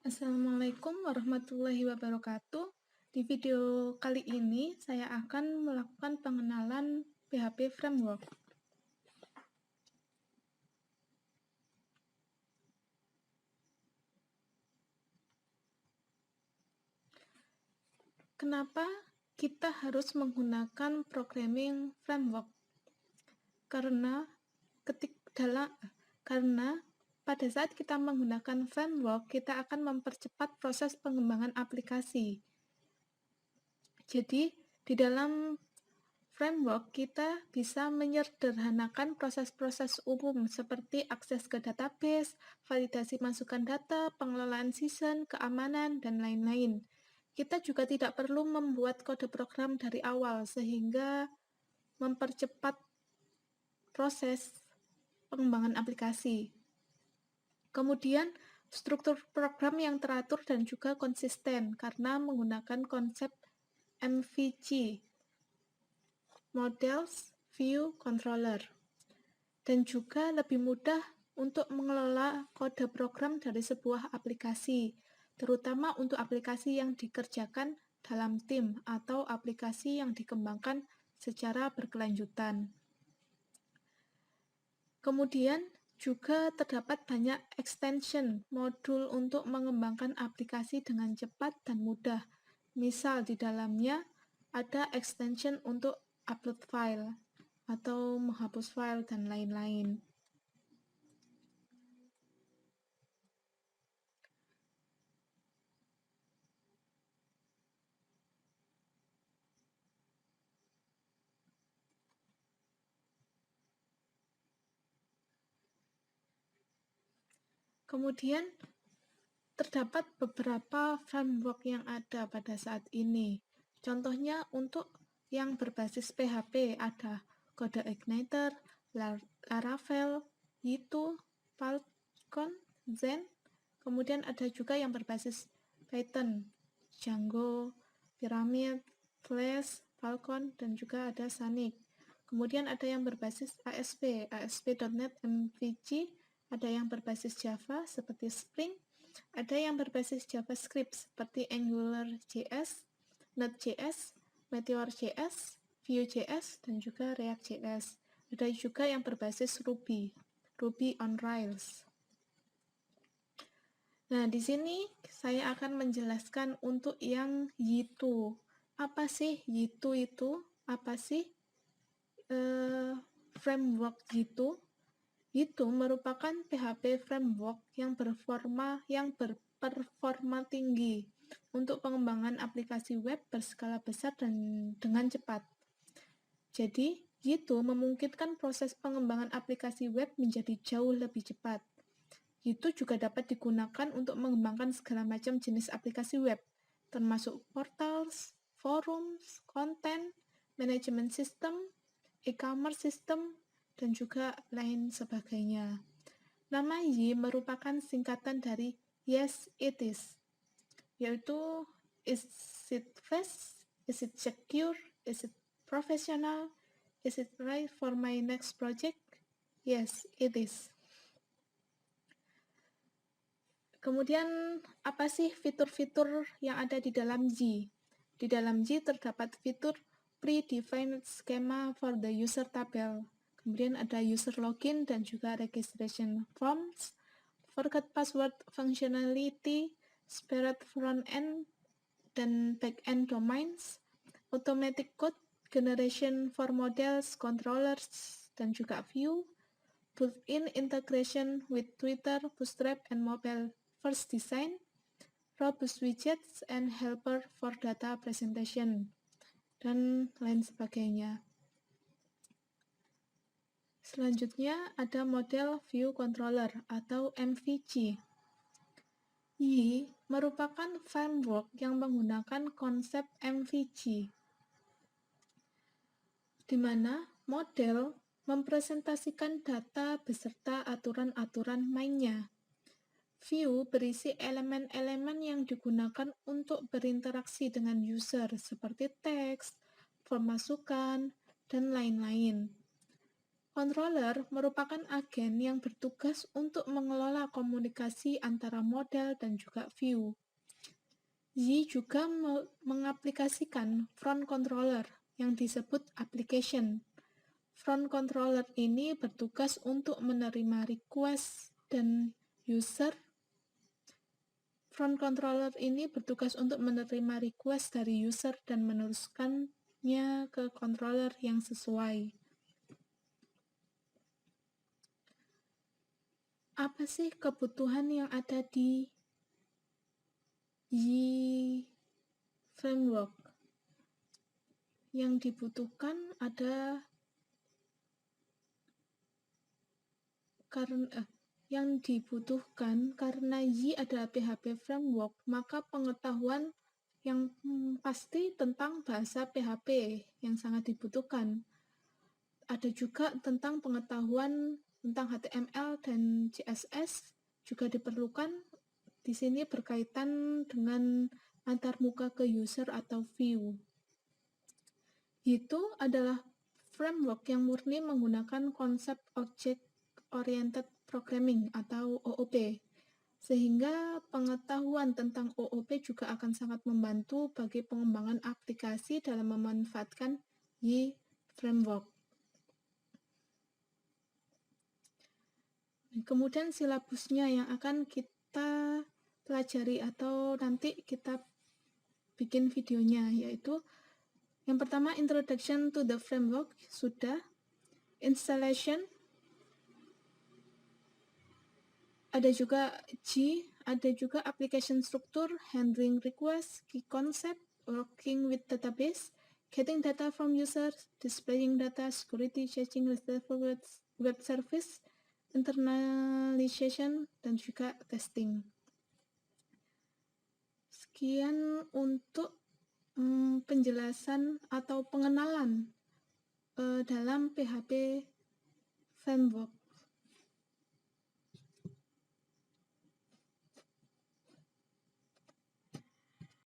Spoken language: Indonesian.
Assalamualaikum warahmatullahi wabarakatuh. Di video kali ini, saya akan melakukan pengenalan PHP Framework. Kenapa kita harus menggunakan programming framework? Karena pada saat kita menggunakan framework, kita akan mempercepat proses pengembangan aplikasi. Jadi, di dalam framework kita bisa menyederhanakan proses-proses umum seperti akses ke database, validasi masukan data, pengelolaan season, keamanan, dan lain-lain. Kita juga tidak perlu membuat kode program dari awal sehingga mempercepat proses pengembangan aplikasi. Kemudian, struktur program yang teratur dan juga konsisten karena menggunakan konsep MVC, Models View Controller, dan juga lebih mudah untuk mengelola kode program dari sebuah aplikasi, terutama untuk aplikasi yang dikerjakan dalam tim atau aplikasi yang dikembangkan secara berkelanjutan. Kemudian juga terdapat banyak extension modul untuk mengembangkan aplikasi dengan cepat dan mudah. Misal di dalamnya ada extension untuk upload file atau menghapus file dan lain-lain. Kemudian terdapat beberapa framework yang ada pada saat ini. Contohnya untuk yang berbasis PHP ada CodeIgniter, Laravel, Yito, Falcon, Zen. Kemudian ada juga yang berbasis Python, Django, Pyramid, Flash, Falcon, dan juga ada Sonic. Kemudian ada yang berbasis ASP.NET MVC, ada yang berbasis Java seperti Spring, ada yang berbasis JavaScript seperti AngularJS, Node.js, Meteor.js, Vue.js, dan juga React.js. Ada juga yang berbasis Ruby on Rails. Nah, di sini saya akan menjelaskan untuk yang Yito. Apa sih Yito itu? Apa sih framework Yito? Itu merupakan PHP framework yang berperforma tinggi untuk pengembangan aplikasi web berskala besar dan dengan cepat. Jadi, itu memungkinkan proses pengembangan aplikasi web menjadi jauh lebih cepat. Itu juga dapat digunakan untuk mengembangkan segala macam jenis aplikasi web, termasuk portals, forums, konten, manajemen sistem, e-commerce system, dan juga lain sebagainya. Nama Y merupakan singkatan dari Yes It Is, yaitu is it fast, is it secure, is it professional, is it right for my next project? Yes, it is. Kemudian, apa sih fitur-fitur yang ada di dalam Y? Di dalam Y terdapat fitur predefined schema for the user tabel. Kemudian ada user login dan juga registration forms, forget password functionality, separate front-end dan back-end domains, automatic code generation for models, controllers, dan juga view, built-in integration with Twitter, Bootstrap, and mobile first design, robust widgets, and helper for data presentation, dan lain sebagainya. Selanjutnya ada model View Controller atau MVC. Y merupakan framework yang menggunakan konsep MVC, di mana model mempresentasikan data beserta aturan-aturan mainnya. View berisi elemen-elemen yang digunakan untuk berinteraksi dengan user seperti teks, form masukan, dan lain-lain. Controller merupakan agen yang bertugas untuk mengelola komunikasi antara model dan juga view. Yi juga mengaplikasikan front controller yang disebut application. Front controller ini bertugas untuk menerima request dan user. Front controller ini bertugas untuk menerima request dari user dan meneruskannya ke controller yang sesuai. Apa sih kebutuhan yang ada di Yi framework? Yang dibutuhkan karena Yi adalah PHP framework, maka pengetahuan yang pasti tentang bahasa PHP yang sangat dibutuhkan. Ada juga tentang pengetahuan tentang HTML dan CSS juga diperlukan. Di sini berkaitan dengan antarmuka ke user atau view. Itu adalah framework yang murni menggunakan konsep Object Oriented Programming atau OOP, sehingga pengetahuan tentang OOP juga akan sangat membantu bagi pengembangan aplikasi dalam memanfaatkan Yi framework. Kemudian silabusnya yang akan kita pelajari atau nanti kita bikin videonya, yaitu yang pertama Introduction to the Framework, sudah. Installation, ada juga G, ada juga Application Structure, Handling Request, Key Concept, Working with Database, Getting Data from Users, Displaying Data, Security, Checking Web Service, Internalization, dan juga Testing. Sekian untuk penjelasan atau pengenalan dalam PHP framework.